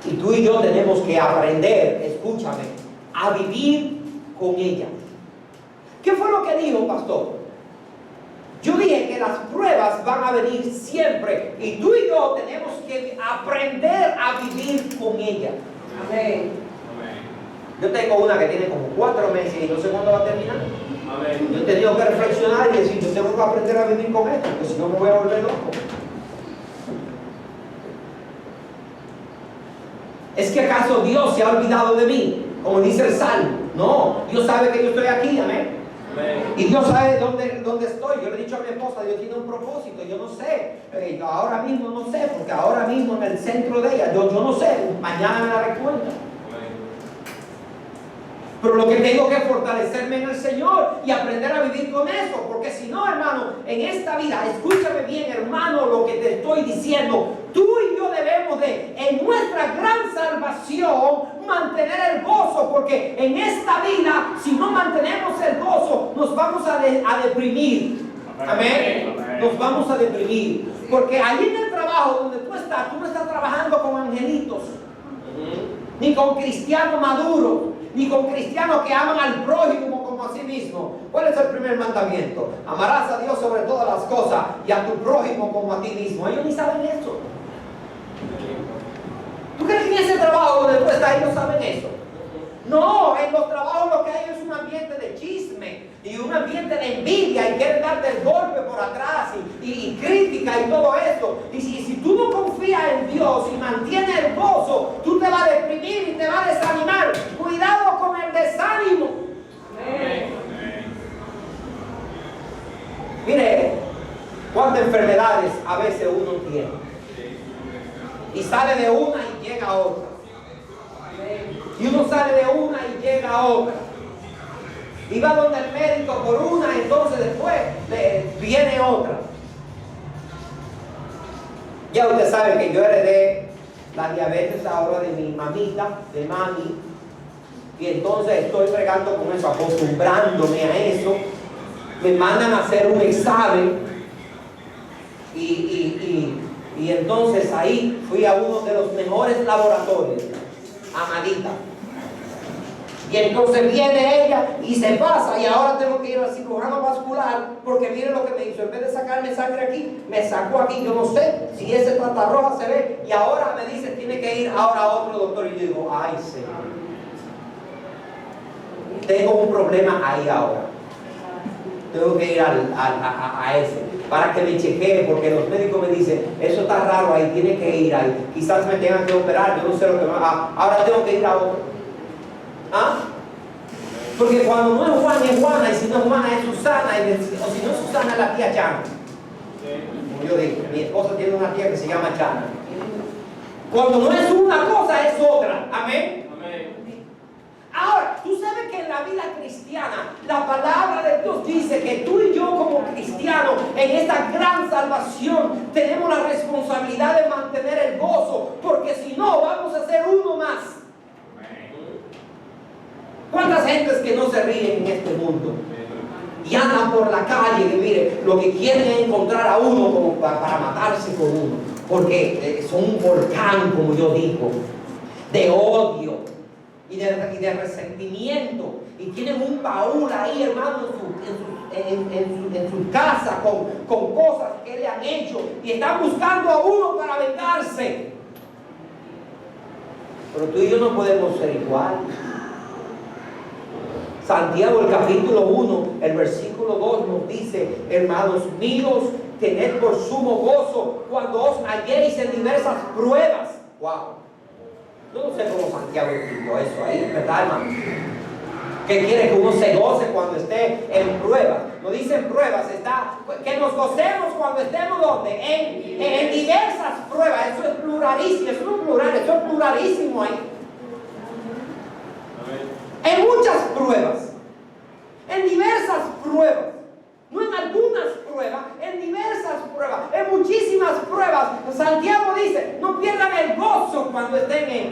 Y tú y yo tenemos que aprender, escúchame, a vivir con ellas. ¿Qué fue lo que dijo, pastor? Yo dije que las pruebas van a venir siempre y tú y yo tenemos que aprender a vivir con ellas. Amén. Yo tengo una que tiene como 4 meses y no sé cuándo va a terminar. Amén. Yo he tenido que reflexionar y decir, yo tengo que aprender a vivir con esto, porque si no me voy a volver loco. ¿Es que acaso Dios se ha olvidado de mí? Como dice el Salmo. No, Dios sabe que yo estoy aquí, amén. Y Dios sabe dónde estoy. Yo le he dicho a mi esposa, Dios tiene un propósito. Yo no sé, ahora mismo no sé, porque ahora mismo en el centro de ella, yo no sé, mañana me daré cuenta. Pero lo que tengo que fortalecerme en el Señor y aprender a vivir con eso, porque si no, hermano, en esta vida, escúchame bien, hermano, lo que te estoy diciendo, tú y yo debemos de, en nuestra gran salvación, mantener el gozo, porque en esta vida, si no mantenemos el gozo, nos vamos a deprimir. Amén. Nos vamos a deprimir, porque allí en el trabajo donde tú no estás trabajando con angelitos, ni con cristianos maduros, ni con cristianos que aman al prójimo como a sí mismo. ¿Cuál es el primer mandamiento? Amarás a Dios sobre todas las cosas y a tu prójimo como a ti mismo. Ellos ni saben eso. ¿Tú crees que en ese trabajo donde tú estás ellos saben eso? No, en los trabajos lo que hay es un ambiente de chisme y un ambiente de envidia y quieren darte el golpe por atrás y crítica y todo eso. Y si tú no confías en Dios y mantienes el gozo, tú te vas a deprimir y te vas a desanimar. Cuidado con el desánimo. Amén. Mire, cuántas enfermedades a veces uno tiene. Y sale de una y llega a otra. Y uno sale de una y llega a otra. Y va donde el médico por una, entonces después viene otra. Ya usted sabe que yo heredé la diabetes ahora de mi mamita, de mami. Y entonces estoy bregando con eso, acostumbrándome a eso. Me mandan a hacer un examen. Y entonces ahí fui a uno de los mejores laboratorios, Amadita. Y entonces viene ella y se pasa y ahora tengo que ir al cirujano vascular porque mire lo que me hizo. En vez de sacarme sangre aquí, me sacó aquí. Yo no sé si ese plata roja se ve y ahora me dice tiene que ir ahora a otro doctor. Y yo digo, ay Señor, tengo un problema ahí ahora. Tengo que ir a ese para que me chequee, porque los médicos me dicen, eso está raro ahí, tiene que ir ahí. Quizás me tengan que operar, yo no sé lo que va. Ahora tengo que ir a otro. ¿Ah? Porque cuando no es Juana es Juana, y si no es Juana es Susana, o si no es Susana es la tía Chana. Como yo digo, mi esposa tiene una tía que se llama Chana. Cuando no es una cosa es otra. Amén. Ahora, tú sabes que en la vida cristiana, la palabra de Dios dice que tú y yo como cristianos, en esta gran salvación, tenemos la responsabilidad de mantener el gozo, porque si no, vamos a ser uno más. ¿Cuántas gentes que no se ríen en este mundo? Y andan por la calle y mire, lo que quieren es encontrar a uno como para matarse con uno, porque son un volcán, como yo digo, de odio y de resentimiento, y tienen un baúl ahí, hermano, en su casa con cosas que le han hecho y están buscando a uno para vengarse. Pero tú y yo no podemos ser igual. Santiago, el capítulo 1, el versículo 2 nos dice, hermanos míos, tened por sumo gozo cuando os halléis en diversas pruebas. Wow. Yo no sé cómo Santiago escribió eso ahí, ¿verdad, hermano? Que quiere que uno se goce cuando esté en pruebas. No dice en pruebas, está que nos gocemos cuando estemos ¿dónde? En diversas pruebas. Eso es pluralísimo, eso no es plural, eso es pluralísimo ahí. En muchas pruebas, en diversas pruebas, no en algunas pruebas, en diversas pruebas, en muchísimas pruebas. Santiago dice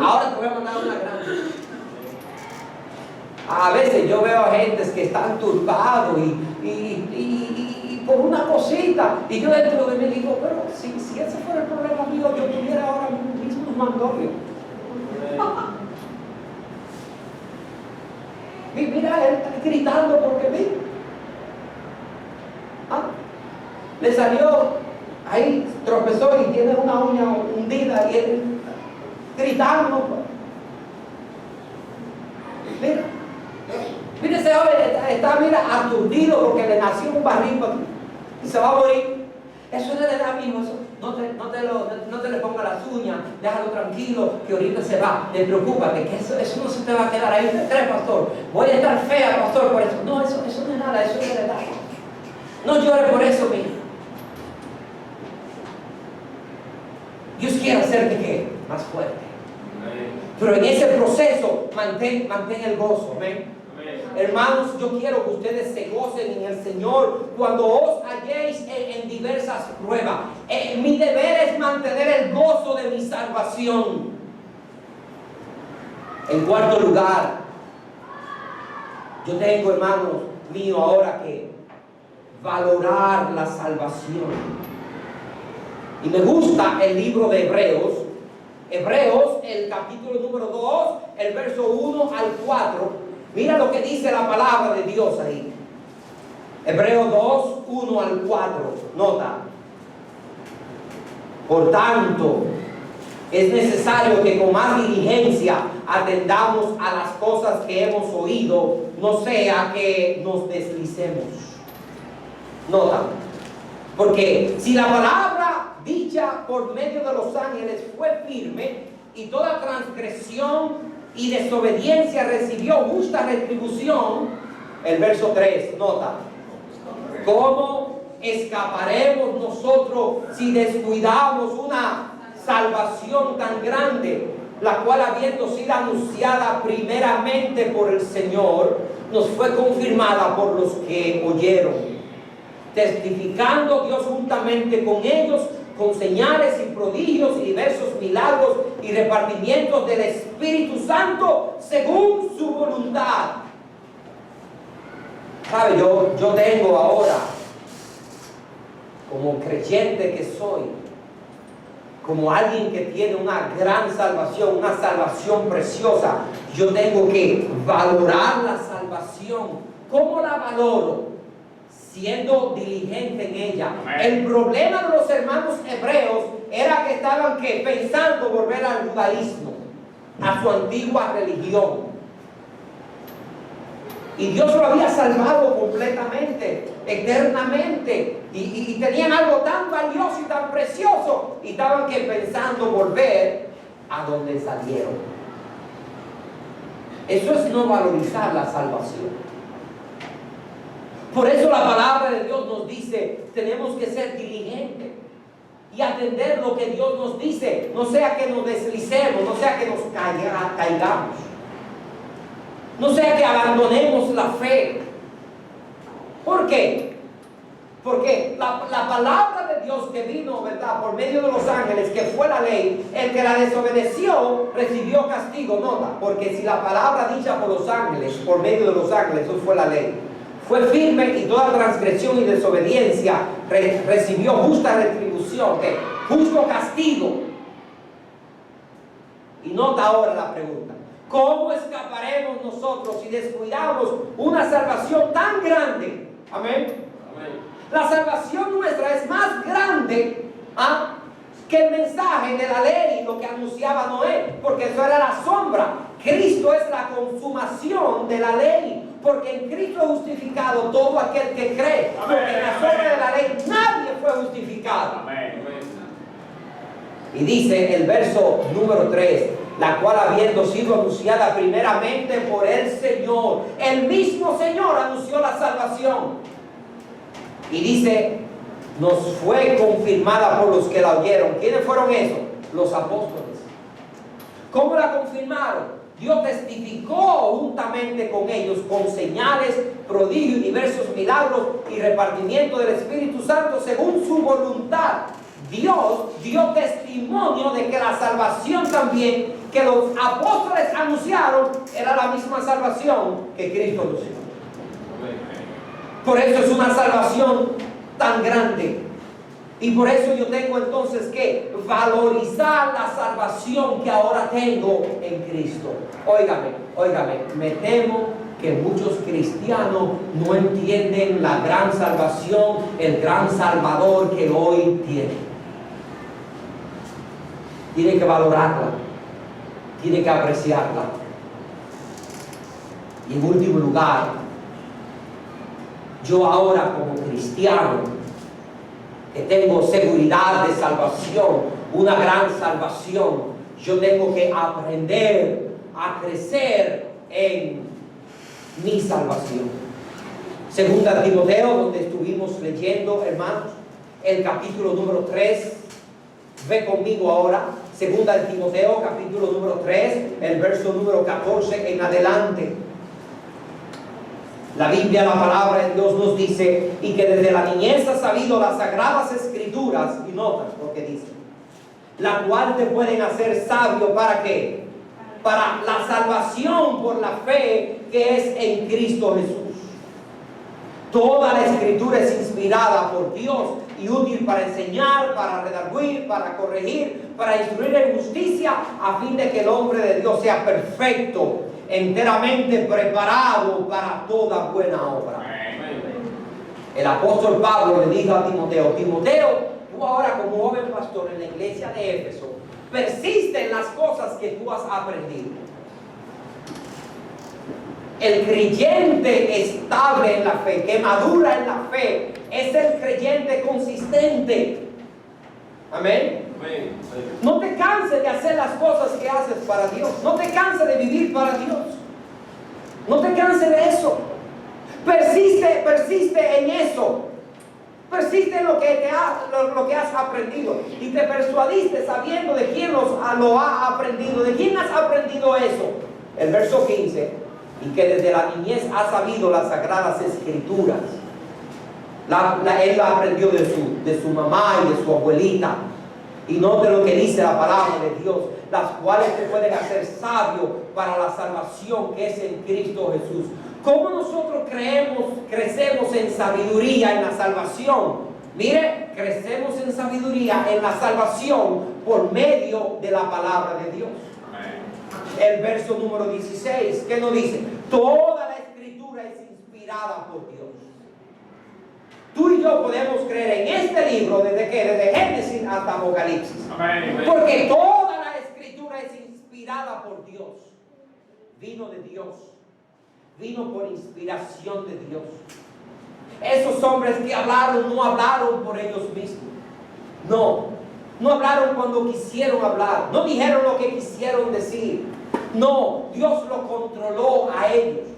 Ahora te voy a mandar una grande. A veces yo veo a gentes que están turbados y por una cosita, y yo dentro de mí digo, pero si ese fuera el problema mío, yo tuviera ahora mismo un mandolio. Mira, él está gritando porque le salió, ahí tropezó y tiene una uña hundida y él gritando. Mira ese hombre está aturdido porque le nació un barril aquí y se va a morir. Eso es de edad mismo, eso. No te le pongas las uñas, déjalo tranquilo, que ahorita se va. No preocúpate, que eso no se te va a quedar ahí. ¿Te crees, pastor? Voy a estar fea, pastor, por eso. No, eso no es nada, eso es de edad. No llores por eso, mija. Dios quiere hacerte ¿qué? Más fuerte. Pero en ese proceso, mantén el gozo. Amén. Hermanos, yo quiero que ustedes se gocen en el Señor cuando os halléis en diversas pruebas. Mi deber es mantener el gozo de mi salvación. En cuarto lugar, yo tengo, hermanos míos, ahora que valorar la salvación. Y me gusta el libro de Hebreos, el capítulo número 2, el verso 1 al 4. Mira lo que dice la palabra de Dios ahí. Hebreos 2, 1 al 4. Nota. Por tanto, es necesario que con más diligencia atendamos a las cosas que hemos oído, no sea que nos deslicemos. Nota. Porque si la palabra dicha por medio de los ángeles fue firme y toda transgresión y desobediencia recibió justa retribución, el verso 3, nota, ¿cómo escaparemos nosotros si descuidamos una salvación tan grande, la cual habiendo sido anunciada primeramente por el Señor, nos fue confirmada por los que oyeron, testificando Dios juntamente con ellos con señales y prodigios y diversos milagros y repartimientos del Espíritu Santo según su voluntad? ¿Sabe? Yo tengo ahora, como creyente que soy, como alguien que tiene una gran salvación, una salvación preciosa, yo tengo que valorar la salvación. ¿Cómo la valoro? Siendo diligente en ella. Amén. El problema de los hermanos hebreos era que estaban pensando volver al judaísmo, a su antigua religión. Y Dios lo había salvado completamente, eternamente. Y tenían algo tan valioso y tan precioso. Y estaban pensando volver a donde salieron. Eso es no valorizar la salvación. Por eso la palabra de Dios nos dice, tenemos que ser diligentes y atender lo que Dios nos dice, no sea que nos deslicemos, no sea que nos caigamos, no sea que abandonemos la fe. ¿Por qué? Porque la palabra de Dios que vino, ¿verdad?, por medio de los ángeles, que fue la ley, el que la desobedeció recibió castigo. Nota, porque si la palabra dicha por los ángeles, por medio de los ángeles, eso fue la ley, fue firme y toda transgresión y desobediencia recibió justa retribución, ¿qué? Justo castigo. Y nota ahora la pregunta: ¿cómo escaparemos nosotros si descuidamos una salvación tan grande? Amén. Amén. La salvación nuestra es más grande que el mensaje de la ley, lo que anunciaba Noé, porque eso era la sombra. Cristo es la consumación de la ley, porque en Cristo es justificado todo aquel que cree. Amén. Porque en la sombra de la ley nadie fue justificado. Amén. Y dice el verso número 3, la cual habiendo sido anunciada primeramente por el Señor, el mismo Señor anunció la salvación. Y dice, nos fue confirmada por los que la oyeron. ¿Quiénes fueron esos? Los apóstoles. ¿Cómo la confirmaron? Dios testificó juntamente con ellos con señales, prodigios y diversos milagros y repartimiento del Espíritu Santo según su voluntad, Dios dio testimonio de que la salvación también que los apóstoles anunciaron era la misma salvación que Cristo anunció. Por eso es una salvación tan grande. Y por eso yo tengo entonces que valorizar la salvación que ahora tengo en Cristo. Óigame, me temo que muchos cristianos no entienden la gran salvación, el gran Salvador que hoy tienen. Tiene que valorarla, tiene que apreciarla. Y en último lugar, yo ahora como cristiano, que tengo seguridad de salvación, una gran salvación, yo tengo que aprender a crecer en mi salvación. Segunda Timoteo, donde estuvimos leyendo, hermanos, el capítulo número 3. Ve conmigo ahora, segunda de Timoteo, capítulo número 3, el verso número 14 en adelante. La Biblia, la palabra de Dios nos dice, y que desde la niñez has sabido las sagradas escrituras, y notas lo que dice, la cual te pueden hacer sabio, ¿para qué? Para la salvación por la fe que es en Cristo Jesús. Toda la escritura es inspirada por Dios y útil para enseñar, para redarguir, para corregir, para instruir en justicia, a fin de que el hombre de Dios sea perfecto, enteramente preparado para toda buena obra. El apóstol Pablo le dijo a Timoteo, tú ahora como joven pastor en la iglesia de Éfeso, persiste en las cosas que tú has aprendido. El creyente estable en la fe, que madura en la fe, es el creyente consistente. Amén. No te canses de hacer las cosas que haces para Dios. No te canses de vivir para Dios. No te canses de eso. Persiste en eso. Persiste en lo que has aprendido. Y te persuadiste sabiendo de quién lo ha aprendido. ¿De quién has aprendido eso? El verso 15. Y que desde la niñez ha sabido las sagradas escrituras. Él la aprendió de su mamá y de su abuelita. Y note lo que dice la palabra de Dios, las cuales te pueden hacer sabio para la salvación que es en Cristo Jesús. ¿Cómo nosotros crecemos en sabiduría en la salvación? Mire, crecemos en sabiduría en la salvación por medio de la palabra de Dios. El verso número 16, ¿qué nos dice? Toda la escritura es inspirada por Dios. Tú y yo podemos creer en este libro desde Génesis hasta Apocalipsis. Porque toda la escritura es inspirada por Dios. Vino de Dios. Vino por inspiración de Dios. Esos hombres que hablaron, no hablaron por ellos mismos. No hablaron cuando quisieron hablar. No dijeron lo que quisieron decir. No, Dios lo controló a ellos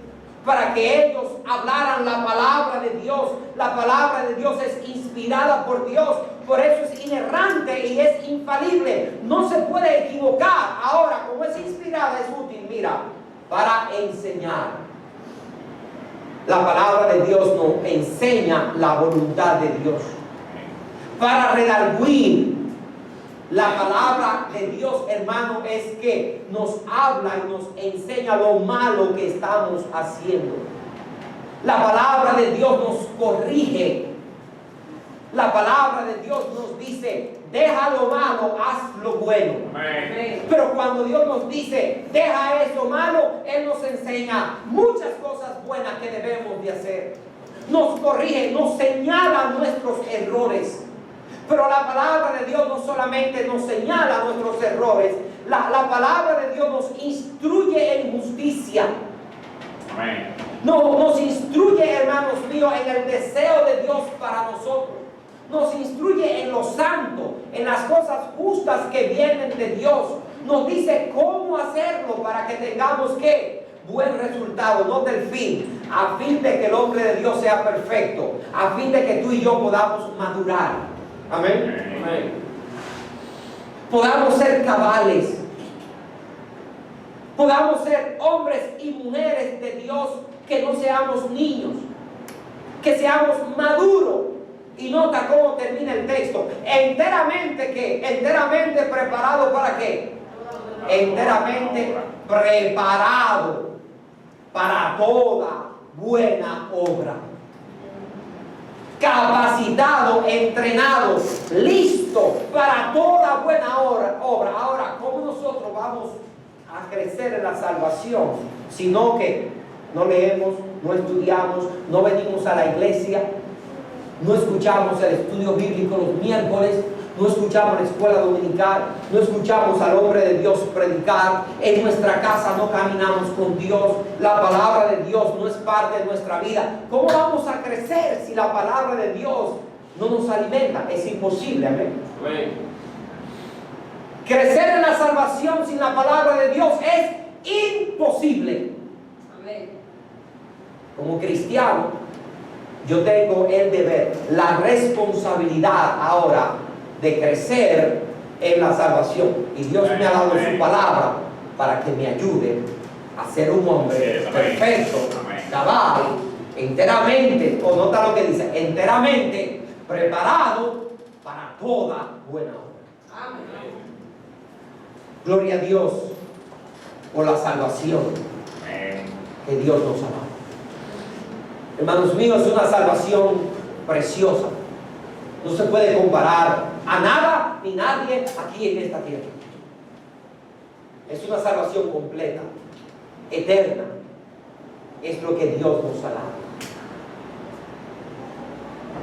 para que ellos hablaran la palabra de Dios. La palabra de Dios es inspirada por Dios, por eso es inerrante y es infalible. No se puede equivocar. Ahora, como es inspirada, es útil, mira, para enseñar. La palabra de Dios nos enseña la voluntad de Dios. Para redarguir. La palabra de Dios, hermano, es que nos habla y nos enseña lo malo que estamos haciendo. La palabra de Dios nos corrige. La palabra de Dios nos dice, deja lo malo, haz lo bueno. Pero cuando Dios nos dice, deja eso malo, Él nos enseña muchas cosas buenas que debemos de hacer. Nos corrige, nos señala nuestros errores. Pero la palabra de Dios no solamente nos señala nuestros errores, la palabra de Dios nos instruye en justicia. Amén. Nos instruye, hermanos míos, en el deseo de Dios para nosotros. Nos instruye en lo santo, en las cosas justas que vienen de Dios. Nos dice cómo hacerlo para que tengamos buen resultado, no del fin, a fin de que el hombre de Dios sea perfecto, a fin de que tú y yo podamos madurar. Amén. Amén. Podamos ser cabales. Podamos ser hombres y mujeres de Dios, que no seamos niños, que seamos maduros, Y nota cómo termina el texto. Enteramente ¿qué? Enteramente preparado ¿para qué? Enteramente preparado para toda buena obra. Capacitado, entrenado, listo para toda buena obra. Ahora, ¿cómo nosotros vamos a crecer en la salvación? Sino que no leemos, no estudiamos, no venimos a la iglesia, no escuchamos el estudio bíblico los miércoles, no escuchamos la escuela dominical, no escuchamos al hombre de Dios predicar, en nuestra casa no caminamos con Dios, la palabra de Dios no es parte de nuestra vida. ¿Cómo vamos a crecer si la palabra de Dios no nos alimenta? Es imposible, amén. Crecer en la salvación sin la palabra de Dios es imposible. Amén. Como cristiano, yo tengo el deber, la responsabilidad ahora de crecer en la salvación. Y Dios me ha dado su palabra para que me ayude a ser un hombre perfecto, cabal, enteramente, o nota lo que dice, enteramente preparado para toda buena obra. Amén. Gloria a Dios por la salvación que Dios nos ha dado. Hermanos míos, es una salvación preciosa. No se puede comparar a nada ni nadie aquí en esta tierra. Es una salvación completa, eterna. Es lo que Dios nos ha dado.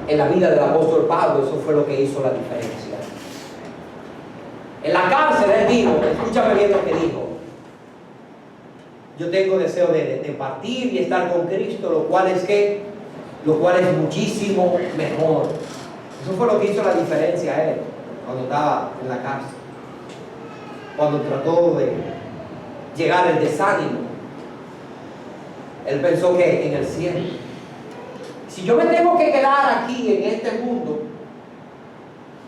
En la vida del apóstol Pablo, eso fue lo que hizo la diferencia. En la cárcel él dijo, escúchame bien lo que dijo: yo tengo deseo de partir y estar con Cristo, lo cual es muchísimo mejor. Eso fue lo que hizo la diferencia a él cuando estaba en la cárcel, cuando trató de llegar el desánimo. Él pensó que en el cielo, si yo me tengo que quedar aquí en este mundo,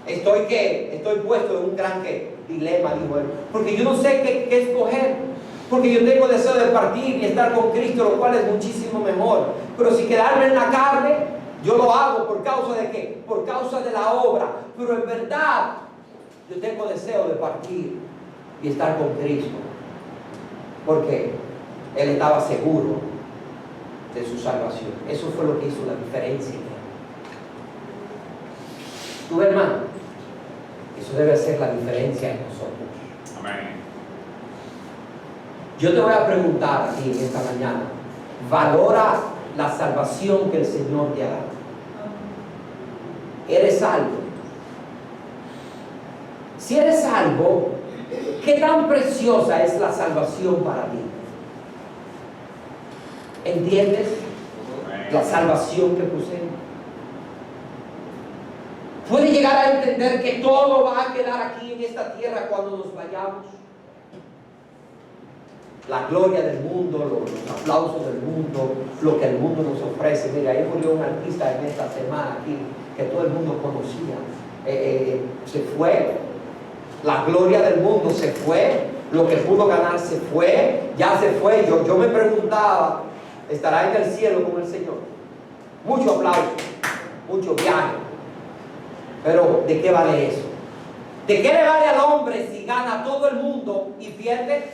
estoy puesto en un gran dilema, dijo él, porque yo no sé qué escoger, porque yo tengo deseo de partir y estar con Cristo, lo cual es muchísimo mejor. Pero si quedarme en la carne, yo lo hago ¿por causa de qué? Por causa de la obra. Pero en verdad, yo tengo deseo de partir y estar con Cristo, porque él estaba seguro de su salvación. Eso fue lo que hizo la diferencia. Tu hermano, eso debe ser la diferencia en nosotros. Amén. Yo te voy a preguntar a ti en esta mañana: ¿valora la salvación que el Señor te ha dado? ¿Eres salvo? Si eres salvo, ¿qué tan preciosa es la salvación para ti? ¿Entiendes la salvación que poseemos? ¿Puede llegar a entender que todo va a quedar aquí en esta tierra cuando nos vayamos? La gloria del mundo, los aplausos del mundo, lo que el mundo nos ofrece. Mira, ahí murió un artista en esta semana aquí que todo el mundo conocía. Se fue. La gloria del mundo se fue. Lo que pudo ganar se fue. Ya se fue. Yo me preguntaba, ¿estará en el cielo con el Señor? Mucho aplauso, mucho viaje. Pero ¿de qué vale eso? ¿De qué le vale al hombre si gana todo el mundo y pierde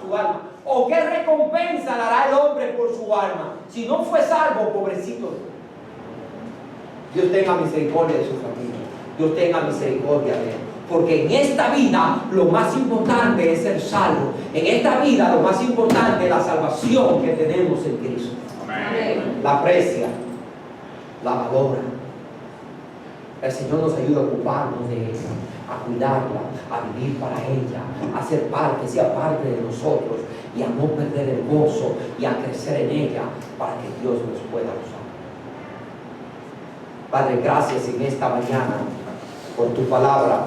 su alma? ¿O qué recompensa dará el hombre por su alma si no fue salvo, pobrecito? Dios tenga misericordia de su familia. Dios tenga misericordia de él. Porque en esta vida lo más importante es ser salvo. En esta vida lo más importante es la salvación que tenemos en Cristo. Amén. La aprecia, la valora. El Señor nos ayuda a ocuparnos de ella, a cuidarla, a vivir para ella, a ser parte, sea parte de nosotros, y a no perder el gozo y a crecer en ella para que Dios nos pueda usar. Padre, gracias en esta mañana por tu palabra.